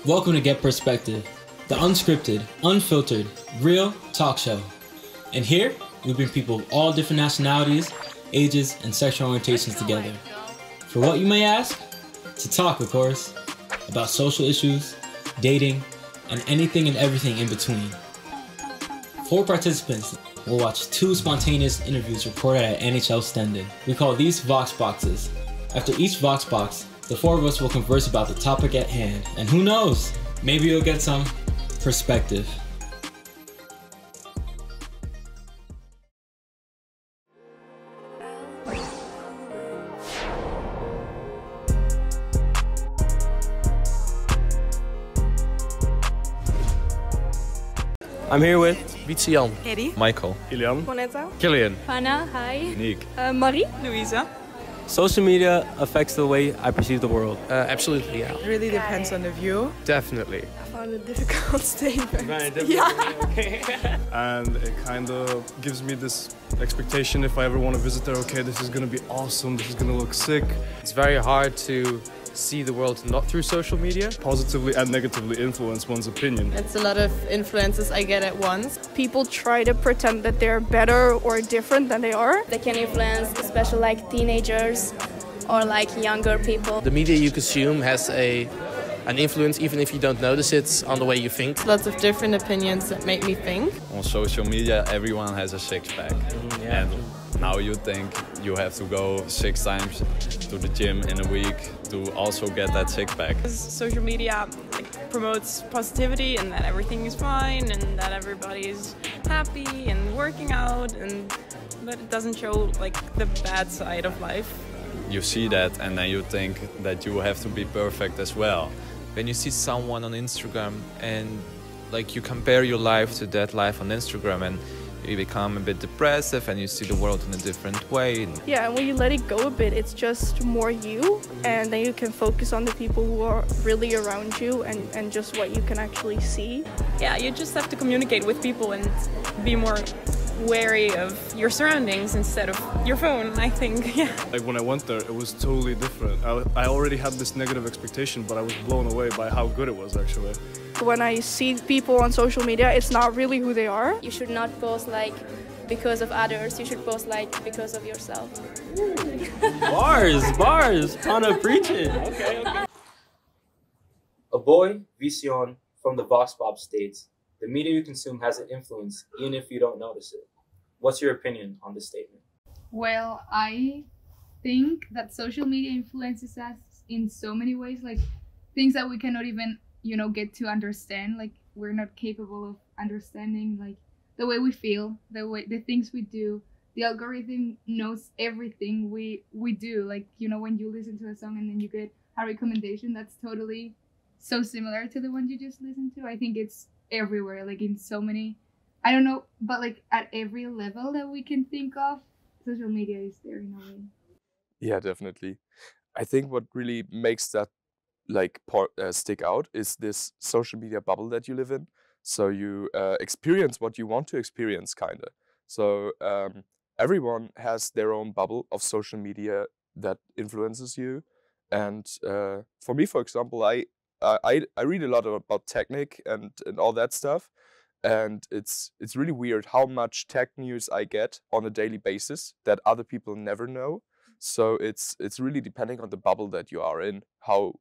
Welcome to Get Perspective, the unscripted, unfiltered, real talk show. And here, we bring people of all different nationalities, ages, and sexual orientations together. For what you may ask? To talk, of course, about social issues, dating, and anything and everything in between. 4 participants will watch 2 spontaneous interviews recorded at NHL Stendon. We call these Vox Boxes. After each Vox Box, the 4 of us will converse about the topic at hand. And who knows, maybe you'll get some perspective. I'm here with Vizian, Eddie, Michael, Ilian. Vanessa, Killian, Hannah, hi, Nick. Marie, Louisa. Social media affects the way I perceive the world. Absolutely, yeah. It really depends on the view. Definitely. I found it difficult statement. And it kind of gives me this expectation if I ever want to visit there, okay, this is going to be awesome, this is going to look sick. It's very hard to see the world not through social media. Positively and negatively influence one's opinion. It's a lot of influences I get at once. People try to pretend that they're better or different than they are. They can influence, especially like teenagers or like younger people. The media you consume has an influence, even if you don't notice it, on the way you think. Lots of different opinions that make me think. On social media, everyone has a six-pack. And now you think you have to go 6 times to the gym in a week to also get that six-pack. Social media promotes positivity and that everything is fine and that everybody is happy and working out, but it doesn't show like the bad side of life. You see that and then you think that you have to be perfect as well. When you see someone on Instagram and like you compare your life to that life on Instagram and you become a bit depressive and you see the world in a different way. Yeah, and when you let it go a bit, it's just more you, and then you can focus on the people who are really around you and just what you can actually see. Yeah, you just have to communicate with people and be more wary of your surroundings instead of your phone, I think. Yeah. Like when I went there, it was totally different. I already had this negative expectation, but I was blown away by how good it was actually. When I see people on social media, it's not really who they are. You should not post like because of others, you should post like because of yourself. Bars, Hannah preaching. Okay. A boy, Vision, from the Vox Pop states, the media you consume has an influence even if you don't notice it. What's your opinion on this statement? Well, I think that social media influences us in so many ways, like things that we cannot even, get to understand. Like we're not capable of understanding like the way we feel, the things we do. The algorithm knows everything we do. Like, when you listen to a song and then you get a recommendation that's totally so similar to the one you just listened to. I think it's everywhere, like in so many, I don't know, but like at every level that we can think of, social media is there in a way. Yeah, definitely. I think what really makes that stick out is this social media bubble that you live in. So you experience what you want to experience, kind of. So everyone has their own bubble of social media that influences you. And for me, for example, I read a lot about technique and all that stuff, and it's really weird how much tech news I get on a daily basis that other people never know. So it's really depending on the bubble that you are in, how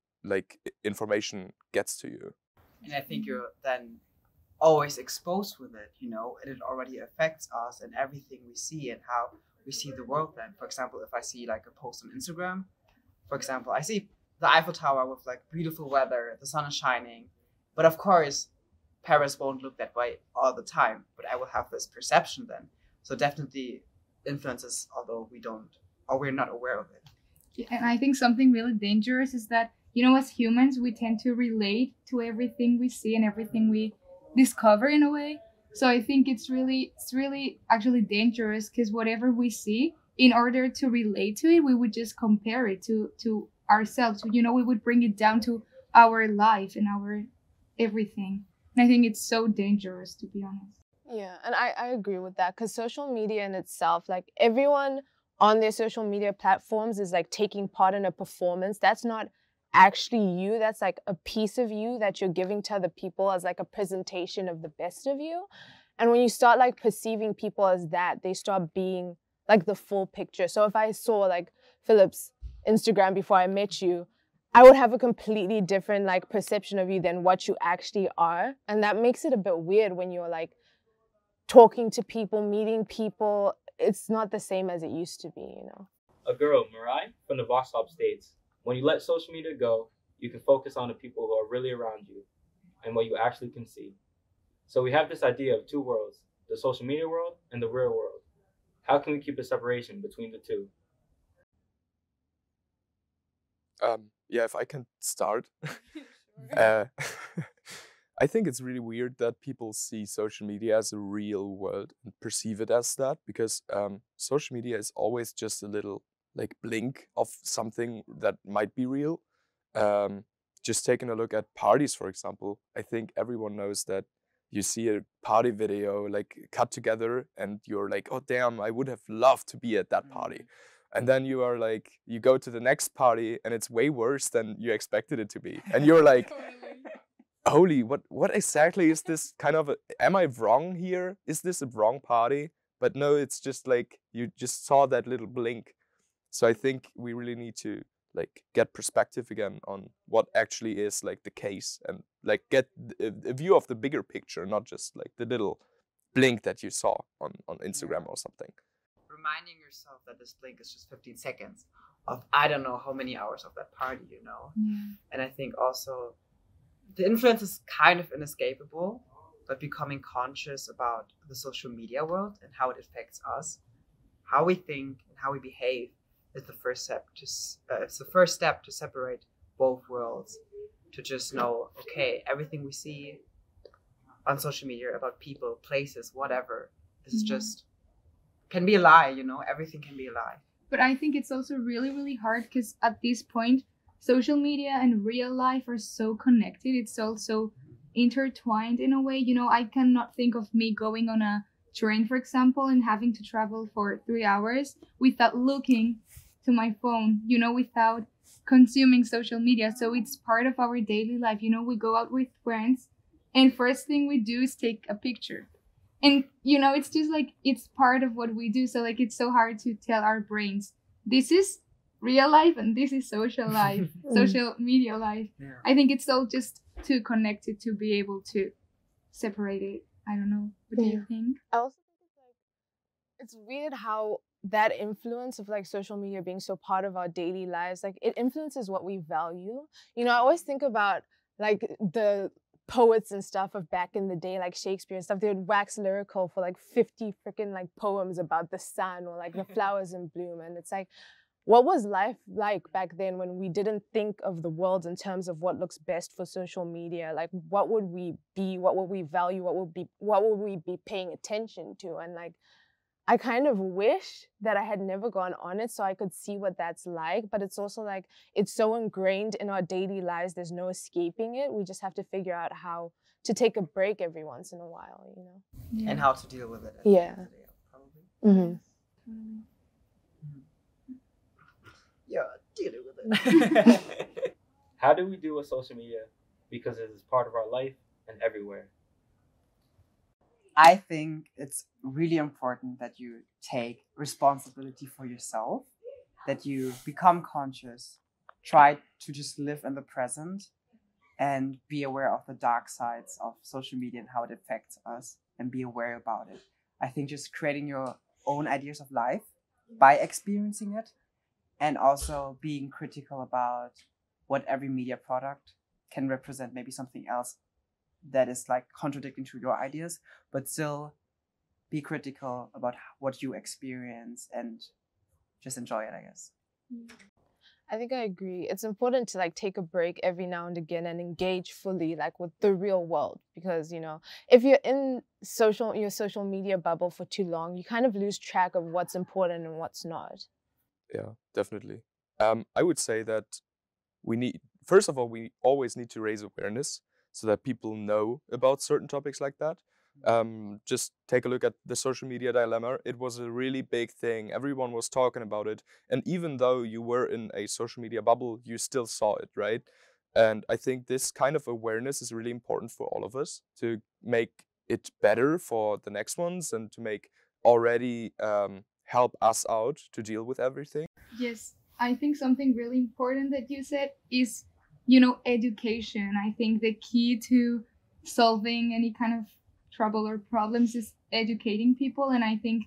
information gets to you. And I think you're then always exposed with it, and it already affects us and everything we see and how we see the world then. For example, if I see like a post on Instagram, for example, I see the Eiffel Tower with like beautiful weather, the sun is shining. But of course, Paris won't look that way all the time, but I will have this perception then. So definitely influences, although we're not aware of it. Yeah, and I think something really dangerous is that, as humans, we tend to relate to everything we see and everything we discover in a way. So I think it's really actually dangerous, because whatever we see, in order to relate to it, we would just compare it to ourselves. We would bring it down to our life and our everything. And I think it's so dangerous, to be honest. Yeah, and I agree with that, because social media in itself, like everyone on their social media platforms is like taking part in a performance. That's not actually you, that's like a piece of you that you're giving to other people as like a presentation of the best of you. And when you start like perceiving people as that, they start being like the full picture. So if I saw like Philip's Instagram before I met you, I would have a completely different like perception of you than what you actually are. And that makes it a bit weird when you're like talking to people, meeting people. It's not the same as it used to be, you know. A girl, Mirai, from the Vox Pop states, when you let social media go, you can focus on the people who are really around you and what you actually can see. So we have this idea of two worlds, the social media world and the real world. How can we keep a separation between the two? Yeah, if I can start. I think it's really weird that people see social media as a real world and perceive it as that, because social media is always just a little like blink of something that might be real. Just taking a look at parties, for example, I think everyone knows that you see a party video like cut together and you're like, oh damn, I would have loved to be at that party. And then you are like, you go to the next party and it's way worse than you expected it to be. And you're like, holy, what exactly is this kind of, am I wrong here? Is this a wrong party? But no, it's just like, you just saw that little blink. So I think we really need to like get perspective again on what actually is like the case, and like get a view of the bigger picture, not just like the little blink that you saw on Instagram or something. Reminding yourself that this blink is just 15 seconds of I don't know how many hours of that party, you know? Yeah. And I think also the influence is kind of inescapable, but becoming conscious about the social media world and how it affects us, how we think and how we behave is the first step to it's the first step to separate both worlds, to just know, okay, everything we see on social media about people, places, whatever, is just can be a lie, you know, everything can be a lie. But I think it's also really, really hard because at this point, social media and real life are so connected. It's also intertwined in a way. You know, I cannot think of me going on a train, for example, and having to travel for 3 hours without looking to my phone, you know, without consuming social media. So it's part of our daily life. You know, we go out with friends and first thing we do is take a picture. And, you know, it's just like, it's part of what we do. So like, it's so hard to tell our brains, this is real life and this is social life, social media life. Yeah. I think it's all just too connected to be able to separate it. I don't know. What do you think? I also think it's like, it's weird how that influence of like social media being so part of our daily lives, like it influences what we value. You know, I always think about like the poets and stuff of back in the day, like Shakespeare and stuff. They would wax lyrical for like 50 freaking like poems about the sun or like the flowers in bloom. And it's like, what was life like back then when we didn't think of the world in terms of what looks best for social media? Like, what would we be? What would we value? What would we be paying attention to? And like, I kind of wish that I had never gone on it so I could see what that's like. But it's also like, it's so ingrained in our daily lives. There's no escaping it. We just have to figure out how to take a break every once in a while, you know? Yeah. And how to deal with it. Yeah. Probably. Yeah, dealing with it. How do we deal with social media? Because it is part of our life and everywhere. I think it's really important that you take responsibility for yourself, that you become conscious, try to just live in the present and be aware of the dark sides of social media and how it affects us and be aware about it. I think just creating your own ideas of life by experiencing it, and also being critical about what every media product can represent, maybe something else that is like contradicting to your ideas, but still be critical about what you experience and just enjoy it, I guess. I think I agree. It's important to like take a break every now and again and engage fully like with the real world, because, you know, if you're in your social media bubble for too long, you kind of lose track of what's important and what's not. Yeah, definitely. I would say that first of all, we always need to raise awareness so that people know about certain topics like that. Just take a look at the social media dilemma. It was a really big thing. Everyone was talking about it. And even though you were in a social media bubble, you still saw it, right? And I think this kind of awareness is really important for all of us to make it better for the next ones and to make already help us out to deal with everything. Yes, I think something really important that you said is, you know, education. I think the key to solving any kind of trouble or problems is educating people, and I think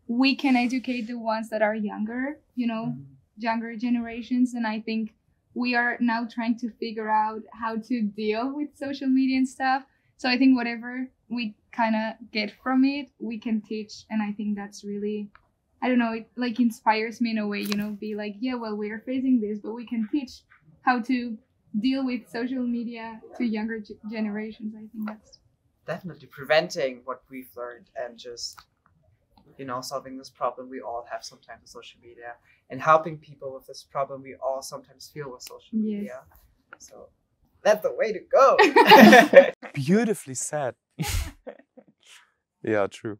we can educate the ones that are younger, you know, younger generations, and I think we are now trying to figure out how to deal with social media and stuff. So I think whatever we kind of get from it, we can teach, and I think that's really, I don't know, it like inspires me in a way, you know, be like, yeah, well, we are facing this, but we can teach how to deal with social media to younger generations. I think that's definitely preventing what we've learned and just, you know, solving this problem we all have sometimes with social media and helping people with this problem we all sometimes feel with social media. So that's the way to go. Beautifully said. Yeah, true.